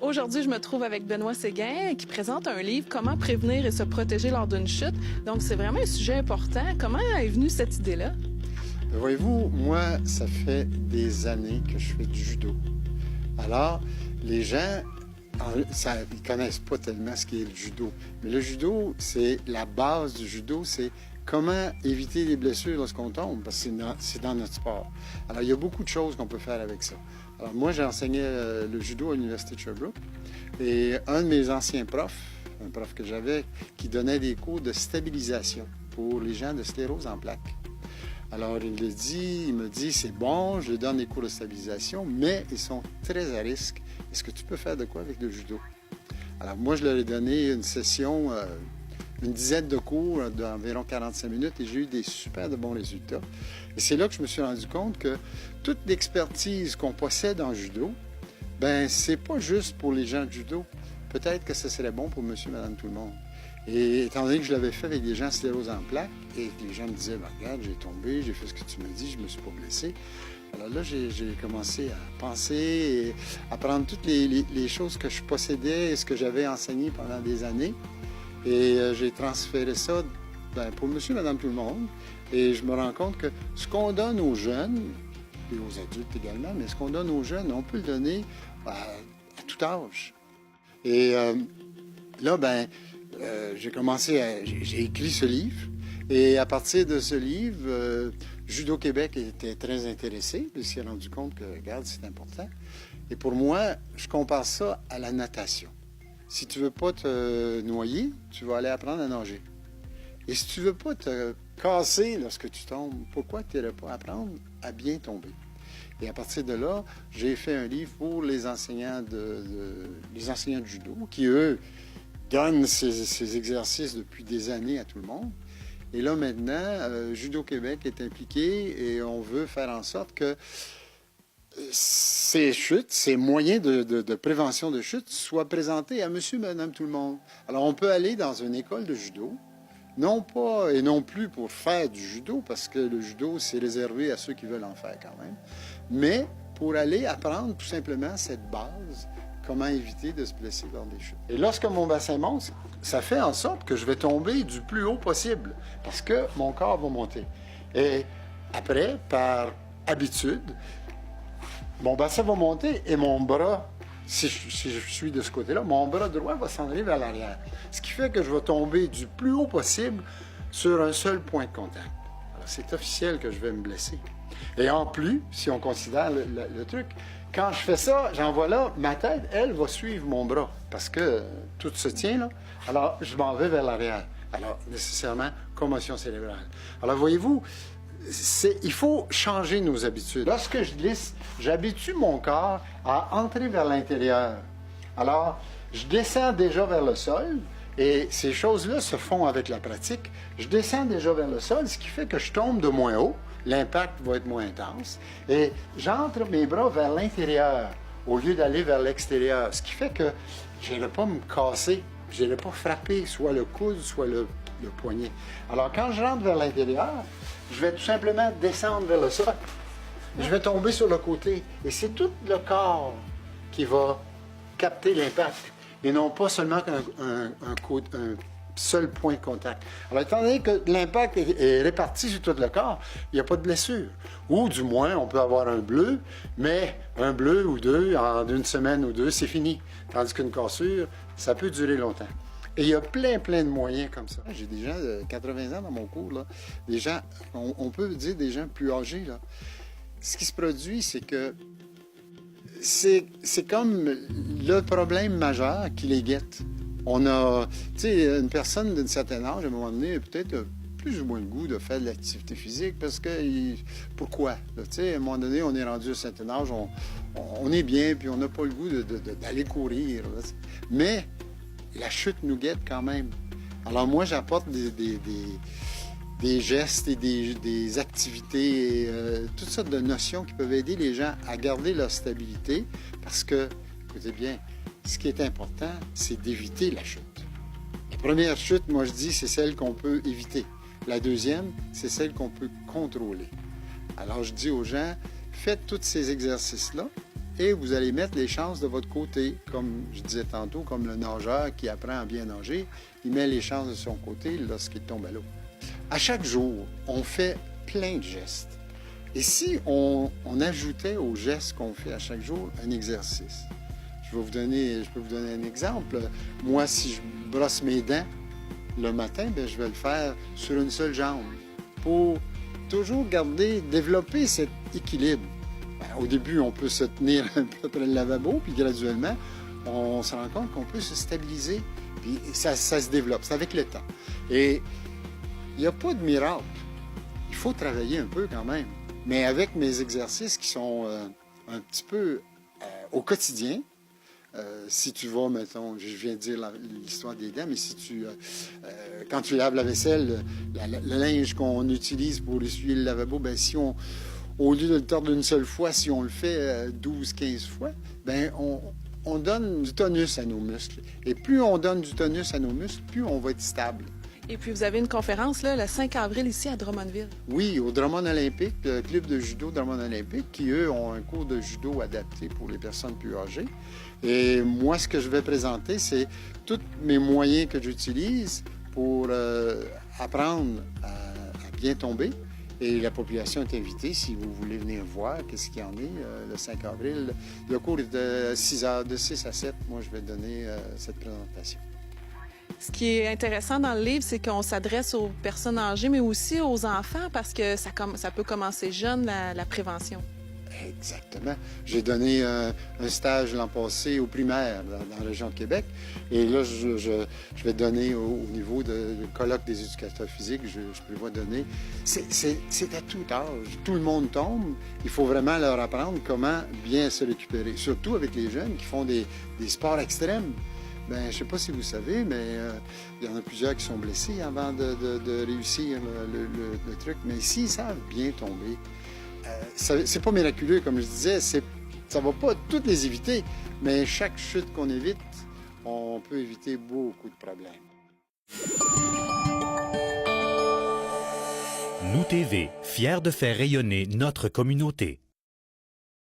Aujourd'hui, je me trouve avec Benoît Séguin qui présente un livre « Comment prévenir et se protéger lors d'une chute ». Donc, c'est vraiment un sujet important. Comment est venue cette idée-là? Voyez-vous, moi, ça fait des années que je fais du judo. Alors, les gens, ils connaissent pas tellement ce qu'est le judo. Mais le judo, c'est la base du judo, c'est comment éviter les blessures lorsqu'on tombe, parce que c'est dans notre sport. Alors, il y a beaucoup de choses qu'on peut faire avec ça. Alors, moi, j'ai enseigné le judo à l'Université de Sherbrooke. Et un de mes anciens profs, un prof que j'avais, qui donnait des cours de stabilisation pour les gens de sclérose en plaques. Alors, il me dit, c'est bon, je donne des cours de stabilisation, mais ils sont très à risque. Est-ce que tu peux faire de quoi avec le judo? Alors, moi, je leur ai donné une session, une dizaine de cours d'environ 45 minutes et j'ai eu des super de bons résultats. Et c'est là que je me suis rendu compte que toute l'expertise qu'on possède en judo, ben c'est pas juste pour les gens de judo. Peut-être que ce serait bon pour monsieur, madame, tout le monde. Et étant donné que je l'avais fait avec des gens sclérose en plaques et que les gens me disaient, ben, regarde, j'ai tombé, j'ai fait ce que tu m'as dit, je me suis pas blessé. Alors là, j'ai commencé à penser et à prendre toutes les choses que je possédais et ce que j'avais enseigné pendant des années. Et j'ai transféré ça pour monsieur, madame, tout le monde. Et je me rends compte que ce qu'on donne aux jeunes, et aux adultes également, mais ce qu'on donne aux jeunes, on peut le donner à tout âge. Et là, j'ai écrit ce livre. Et à partir de ce livre, Judo Québec était très intéressé. Il s'est rendu compte que, regarde, c'est important. Et pour moi, je compare ça à la natation. Si tu veux pas te noyer, tu vas aller apprendre à nager. Et si tu veux pas te casser lorsque tu tombes, pourquoi tu n'irais pas apprendre à bien tomber? Et à partir de là, j'ai fait un livre pour les enseignants les enseignants de judo, qui, eux, donnent ces exercices depuis des années à tout le monde. Et là, maintenant, Judo Québec est impliqué et on veut faire en sorte que ces chutes, ces moyens de prévention de chutes soient présentés à monsieur, madame, tout le monde. Alors, on peut aller dans une école de judo, non pas et non plus pour faire du judo, parce que le judo, c'est réservé à ceux qui veulent en faire quand même, mais pour aller apprendre tout simplement cette base, comment éviter de se blesser lors des chutes. Et lorsque mon bassin monte, ça fait en sorte que je vais tomber du plus haut possible, parce que mon corps va monter. Et après, par habitude, mon bassin va monter et mon bras, si je suis de ce côté-là, mon bras droit va s'en aller vers l'arrière. Ce qui fait que je vais tomber du plus haut possible sur un seul point de contact. Alors, c'est officiel que je vais me blesser. Et en plus, si on considère le truc, quand je fais ça, j'envoie là, ma tête, elle, va suivre mon bras, parce que tout se tient là. Alors, je m'en vais vers l'arrière. Alors, nécessairement, commotion cérébrale. Alors, voyez-vous, il faut changer nos habitudes. Lorsque je glisse, j'habitue mon corps à entrer vers l'intérieur. Alors, je descends déjà vers le sol, et ces choses-là se font avec la pratique. Je descends déjà vers le sol, ce qui fait que je tombe de moins haut. L'impact va être moins intense. Et j'entre mes bras vers l'intérieur au lieu d'aller vers l'extérieur. Ce qui fait que je n'irai pas me casser, je n'irai pas frapper soit le coude, soit le poignet. Alors, quand je rentre vers l'intérieur, je vais tout simplement descendre vers le sol. Je vais tomber sur le côté. Et c'est tout le corps qui va capter l'impact. Et non pas seulement un seul point de contact. Alors, étant donné que l'impact est réparti sur tout le corps, il n'y a pas de blessure. Ou du moins, on peut avoir un bleu, mais un bleu ou deux, en une semaine ou deux, c'est fini. Tandis qu'une cassure, ça peut durer longtemps. Et il y a plein de moyens comme ça. J'ai des gens de 80 ans dans mon cours, là. Des gens, on peut dire des gens plus âgés, là. Ce qui se produit, c'est que c'est comme le problème majeur qui les guette. On a, tu sais, une personne d'un certain âge, à un moment donné, peut-être plus ou moins le goût de faire de l'activité physique parce que, pourquoi? Tu sais, à un moment donné, on est rendu à un certain âge, on est bien, puis on n'a pas le goût d'aller courir. Là. Mais la chute nous guette quand même. Alors moi, j'apporte des gestes et des activités, et, toutes sortes de notions qui peuvent aider les gens à garder leur stabilité parce que, écoutez bien, ce qui est important, c'est d'éviter la chute. La première chute, moi je dis, c'est celle qu'on peut éviter. La deuxième, c'est celle qu'on peut contrôler. Alors je dis aux gens, faites tous ces exercices-là et vous allez mettre les chances de votre côté. Comme je disais tantôt, comme le nageur qui apprend à bien nager, il met les chances de son côté lorsqu'il tombe à l'eau. À chaque jour, on fait plein de gestes. Et si on ajoutait aux gestes qu'on fait à chaque jour un exercice? Je peux vous donner un exemple. Moi, si je brosse mes dents le matin, bien, je vais le faire sur une seule jambe pour toujours développer cet équilibre. Bien, au début, on peut se tenir un peu près le lavabo, puis graduellement, on se rend compte qu'on peut se stabiliser, puis ça se développe. C'est avec le temps. Et il n'y a pas de miracle. Il faut travailler un peu quand même. Mais avec mes exercices qui sont un petit peu au quotidien, si tu vas, mettons, je viens de dire l'histoire des dents, mais si quand tu laves la vaisselle, le linge qu'on utilise pour essuyer le lavabo, bien, si au lieu de le tordre une seule fois, si on le fait 12-15 fois, bien, on donne du tonus à nos muscles. Et plus on donne du tonus à nos muscles, plus on va être stable. Et puis, vous avez une conférence là, le 5 avril ici à Drummondville. Oui, au Drummond Olympique, le club de judo Drummond Olympique, qui, eux, ont un cours de judo adapté pour les personnes plus âgées. Et moi, ce que je vais présenter, c'est tous mes moyens que j'utilise pour apprendre à bien tomber. Et la population est invitée, si vous voulez venir voir qu'est-ce qu'il y en est, le 5 avril. Le cours est de 6 heures, de 6 à 7. Moi, je vais donner cette présentation. Ce qui est intéressant dans le livre, c'est qu'on s'adresse aux personnes âgées, mais aussi aux enfants, parce que ça peut commencer jeune, la prévention. Exactement. J'ai donné un stage l'an passé au primaire dans la région de Québec. Et là, je vais donner au niveau du colloque des éducateurs physiques, je prévois donner. C'est à tout âge. Tout le monde tombe. Il faut vraiment leur apprendre comment bien se récupérer. Surtout avec les jeunes qui font des sports extrêmes. Bien, je ne sais pas si vous savez, mais il y en a plusieurs qui sont blessés avant de réussir le truc. Mais s'ils savent bien tomber, c'est pas miraculeux, comme je disais, ça ne va pas toutes les éviter, mais chaque chute qu'on évite, on peut éviter beaucoup de problèmes. Nous TV, fiers de faire rayonner notre communauté.